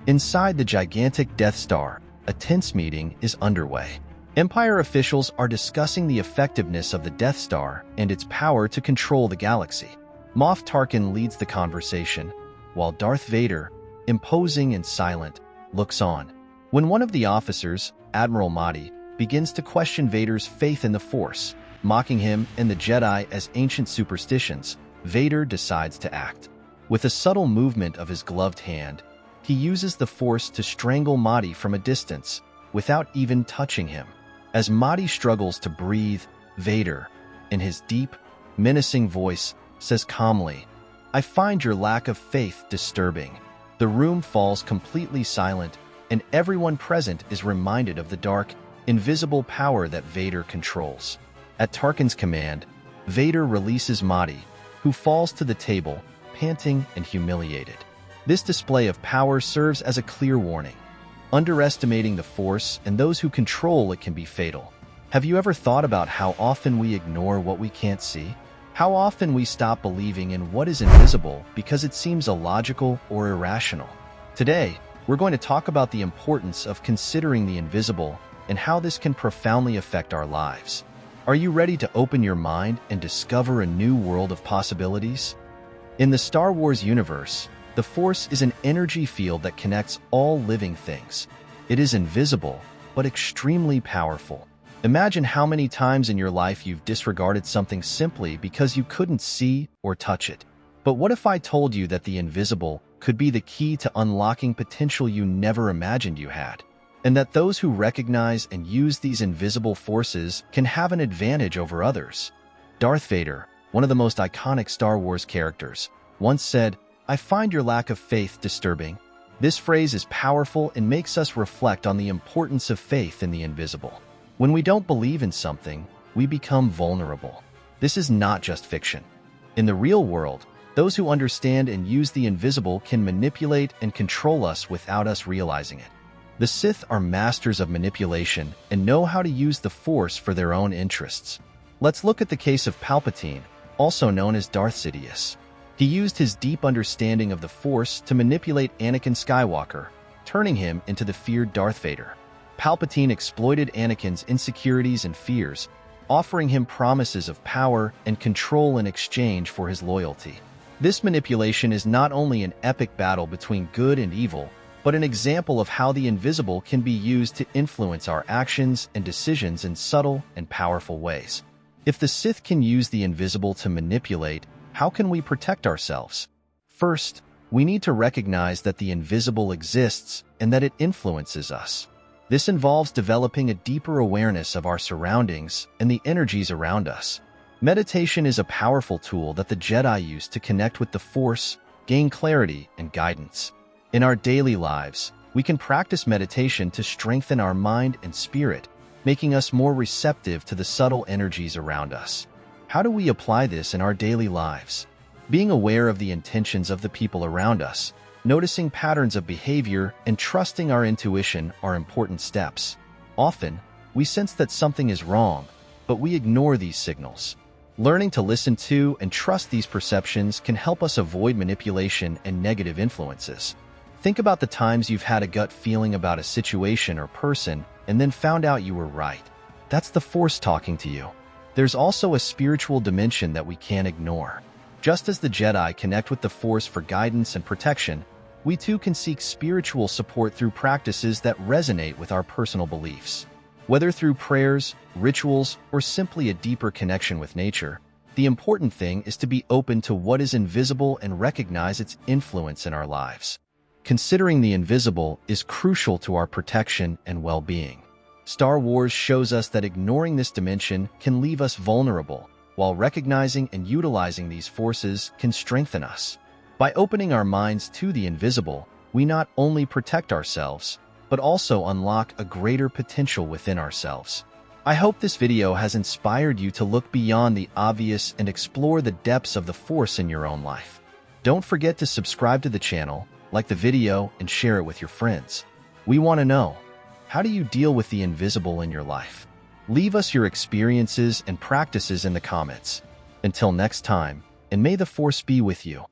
Inside the gigantic Death Star, a tense meeting is underway. Empire officials are discussing the effectiveness of the Death Star and its power to control the galaxy. Moff Tarkin leads the conversation, while Darth Vader, imposing and silent, looks on. When one of the officers, Admiral Motti, begins to question Vader's faith in the Force, mocking him and the Jedi as ancient superstitions, Vader decides to act. With a subtle movement of his gloved hand, he uses the Force to strangle Motti from a distance, without even touching him. As Motti struggles to breathe, Vader, in his deep, menacing voice, says calmly, "I find your lack of faith disturbing." The room falls completely silent, and everyone present is reminded of the dark, invisible power that Vader controls. At Tarkin's command, Vader releases Motti, who falls to the table, panting and humiliated. This display of power serves as a clear warning. Underestimating the Force and those who control it can be fatal. Have you ever thought about how often we ignore what we can't see? How often we stop believing in what is invisible because it seems illogical or irrational? Today, we're going to talk about the importance of considering the invisible and how this can profoundly affect our lives. Are you ready to open your mind and discover a new world of possibilities? In the Star Wars universe, the Force is an energy field that connects all living things. It is invisible, but extremely powerful. Imagine how many times in your life you've disregarded something simply because you couldn't see or touch it. But what if I told you that the invisible could be the key to unlocking potential you never imagined you had? And that those who recognize and use these invisible forces can have an advantage over others? Darth Vader, one of the most iconic Star Wars characters, once said, "I find your lack of faith disturbing." This phrase is powerful and makes us reflect on the importance of faith in the invisible. When we don't believe in something, we become vulnerable. This is not just fiction. In the real world, those who understand and use the invisible can manipulate and control us without us realizing it. The Sith are masters of manipulation and know how to use the Force for their own interests. Let's look at the case of Palpatine, also known as Darth Sidious. He used his deep understanding of the Force to manipulate Anakin Skywalker, turning him into the feared Darth Vader. Palpatine exploited Anakin's insecurities and fears, offering him promises of power and control in exchange for his loyalty. This manipulation is not only an epic battle between good and evil, but an example of how the invisible can be used to influence our actions and decisions in subtle and powerful ways. If the Sith can use the invisible to manipulate, how can we protect ourselves? First, we need to recognize that the invisible exists and that it influences us. This involves developing a deeper awareness of our surroundings and the energies around us. Meditation is a powerful tool that the Jedi used to connect with the Force, gain clarity, and guidance. In our daily lives, we can practice meditation to strengthen our mind and spirit, making us more receptive to the subtle energies around us. How do we apply this in our daily lives? Being aware of the intentions of the people around us, noticing patterns of behavior, and trusting our intuition are important steps. Often, we sense that something is wrong, but we ignore these signals. Learning to listen to and trust these perceptions can help us avoid manipulation and negative influences. Think about the times you've had a gut feeling about a situation or person and then found out you were right. That's the Force talking to you. There's also a spiritual dimension that we can't ignore. Just as the Jedi connect with the Force for guidance and protection, we too can seek spiritual support through practices that resonate with our personal beliefs. Whether through prayers, rituals, or simply a deeper connection with nature, the important thing is to be open to what is invisible and recognize its influence in our lives. Considering the invisible is crucial to our protection and well-being. Star Wars shows us that ignoring this dimension can leave us vulnerable, while recognizing and utilizing these forces can strengthen us. By opening our minds to the invisible, we not only protect ourselves, but also unlock a greater potential within ourselves. I hope this video has inspired you to look beyond the obvious and explore the depths of the Force in your own life. Don't forget to subscribe to the channel, like the video, and share it with your friends. We want to know, how do you deal with the invisible in your life? Leave us your experiences and practices in the comments. Until next time, and may the Force be with you.